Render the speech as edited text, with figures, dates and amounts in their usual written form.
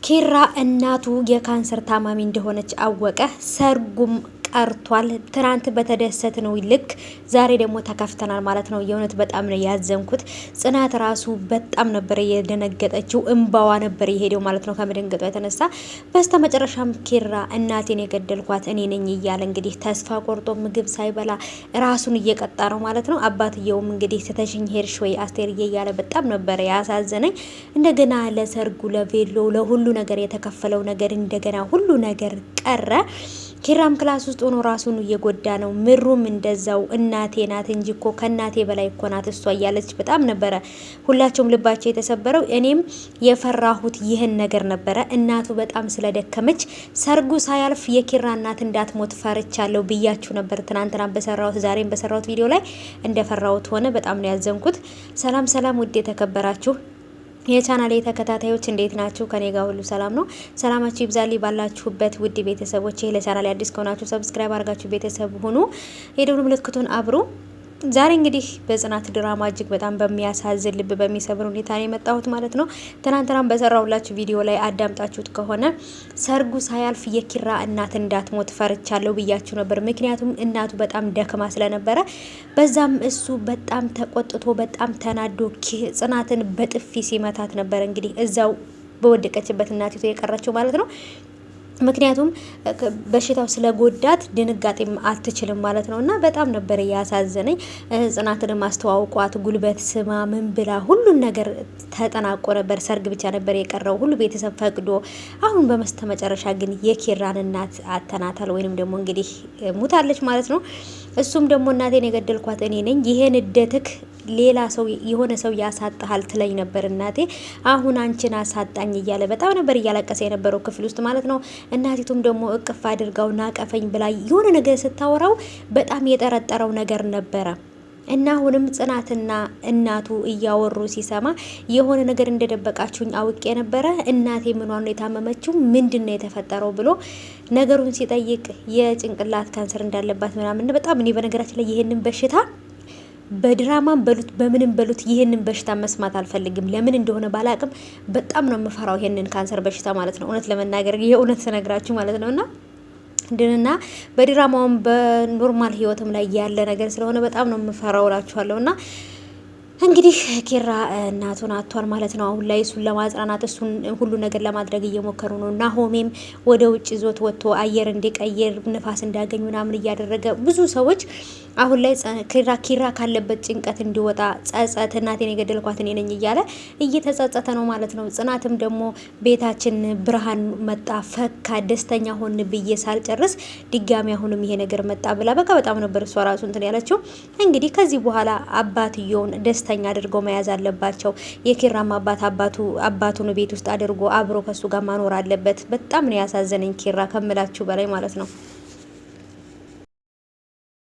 ኪራ እናቱ የካንሰር ታማሚ እንደሆነች አወቀ። ሰርጉም ቀርቷል። ትናንት በተደሰት ነው ልክ ዛሬ ደግሞ ተከፍተናል ማለት ነው። የእውነት በጣም ነው ያዘንኩት። ጽናት ራሱ በጣም ነበር የደነገጠችው፣ እንባዋ ነበር የሄደው ማለት ነው ከመደንገጧ የተነሳ። በስተ መጨረሻም ኪራ እናቴን የገደልኳት እኔ ነኝ እያለ እንግዲህ ተስፋ ቆርጦ ምግብ ሳይበላ ራሱን እየቀጣ ነው ማለት ነው። አባትየውም እንግዲህ ትተሽኝ ሄድሽ ወይ አስቴርዬ እያለ በጣም ነበር ያሳዘነኝ። እንደገና ለሰርጉ ለቬሎ ለሁሉ ነገር የተከፈለው ነገር እንደገና ሁሉ ነገር ቀረ። ኪራም ክላስ ውስጥ ሆኖ ራሱን እየጎዳ ነው። ምሩም እንደዛው እናቴ ናት እንጂ እኮ ከእናቴ በላይ እኮ ናት እሷ እያለች በጣም ነበረ ሁላቸውም ልባቸው የተሰበረው። እኔም የፈራሁት ይህን ነገር ነበረ። እናቱ በጣም ስለደከመች ሰርጉ ሳያልፍ የኪራ እናት እንዳትሞት ፈርቻለሁ ብያችሁ ነበር ትናንትና በሰራሁት ዛሬም በሰራሁት ቪዲዮ ላይ እንደፈራሁት ሆነ። በጣም ነው ያዘንኩት። ሰላም ሰላም ውድ የተከበራችሁ የቻናሌ ተከታታዮች እንዴት ናችሁ? ከኔ ጋር ሁሉ ሰላም ነው። ሰላማችሁ ይብዛልኝ ባላችሁበት ውድ ቤተሰቦች። ለቻናሌ አዲስ ከሆናችሁ ሰብስክራይብ አድርጋችሁ ቤተሰብ ሁኑ። የደወል ምልክቱን አብሩ። ዛሬ እንግዲህ በጽናት ድራማ እጅግ በጣም በሚያሳዝን ልብ በሚሰብር ሁኔታ ነው የመጣሁት ማለት ነው። ትናንትናም በሰራሁላችሁ ቪዲዮ ላይ አዳምጣችሁት ከሆነ ሰርጉ ሳያልፍ የኪራ እናት እንዳትሞት ፈርቻለሁ ብያችሁ ነበር። ምክንያቱም እናቱ በጣም ደክማ ስለነበረ፣ በዛም እሱ በጣም ተቆጥቶ በጣም ተናዶ ጽናትን በጥፊ ሲመታት ነበር። እንግዲህ እዛው በወደቀችበት እናቲቱ የቀረችው ማለት ነው። ምክንያቱም በሽታው ስለጎዳት ድንጋጤም አትችልም ማለት ነው። እና በጣም ነበር ያሳዘነኝ። ጽናትንም አስተዋውቋት ጉልበት ስማ ምን ብላ ሁሉን ነገር ተጠናቆ ነበር። ሰርግ ብቻ ነበር የቀረው ሁሉ ቤተሰብ ፈቅዶ። አሁን በመስተመጨረሻ ግን የኪራን እናት አተናታል፣ ወይንም ደግሞ እንግዲህ ሙታለች ማለት ነው። እሱም ደግሞ እናቴን የገደልኳት እኔ ነኝ፣ ይሄን እደትክ ሌላ ሰው የሆነ ሰው ያሳጣሃል ትለኝ ነበር እናቴ፣ አሁን አንቺን አሳጣኝ እያለ በጣም ነበር እያለቀሰ የነበረው ክፍል ውስጥ ማለት ነው። እናቲቱም ደግሞ እቅፍ አድርጋው ናቀፈኝ ብላ የሆነ ነገር ስታወራው በጣም የጠረጠረው ነገር ነበረ። እና አሁንም ጽናትና እናቱ እያወሩ ሲሰማ የሆነ ነገር እንደደበቃችሁኝ አውቄ ነበረ። እናቴ ምኗን ነው የታመመችው? ምንድነው የተፈጠረው ብሎ ነገሩን ሲጠይቅ የጭንቅላት ካንሰር እንዳለባት ምናምን በጣም እኔ በነገራችን ላይ ይሄንን በሽታ በድራማም በሉት በምንም በሉት ይሄንን በሽታ መስማት አልፈልግም። ለምን እንደሆነ ባላቅም በጣም ነው የምፈራው ይሄንን ካንሰር በሽታ ማለት ነው። እውነት ለመናገር የእውነት ስነግራችሁ ማለት ነውና ድንና በድራማውም በኖርማል ህይወትም ላይ ያለ ነገር ስለሆነ በጣም ነው የምፈራው እላችኋለሁና እንግዲህ ኪራ እናቱን አጥቷል ማለት ነው። አሁን ላይ እሱን ለማጽናናት እሱን ሁሉ ነገር ለማድረግ እየሞከሩ ነው። ናሆሜም ወደ ውጭ ዞት ወጥቶ አየር እንዲቀየር ንፋስ እንዳገኙ ምናምን እያደረገ ብዙ ሰዎች አሁን ላይ ኪራ ካለበት ጭንቀት እንዲወጣ ጸጸት፣ እናቴን የገደልኳት እኔ ነኝ እያለ እየተጸጸተ ነው ማለት ነው። ጽናትም ደግሞ ቤታችን ብርሃን መጣ ፈካ ደስተኛ ሆን ብዬ ሳልጨርስ ድጋሚ አሁንም ይሄ ነገር መጣ ብላ በቃ በጣም ነበር እሷ ራሱ እንትን ያለችው። እንግዲህ ከዚህ በኋላ አባትየውን ደስተኛ አድርገው መያዝ አለባቸው። የኪራም አባቱን ቤት ውስጥ አድርጎ አብሮ ከሱ ጋር ማኖር አለበት። በጣም ነው ያሳዘነኝ ኪራ ከምላችሁ በላይ ማለት ነው።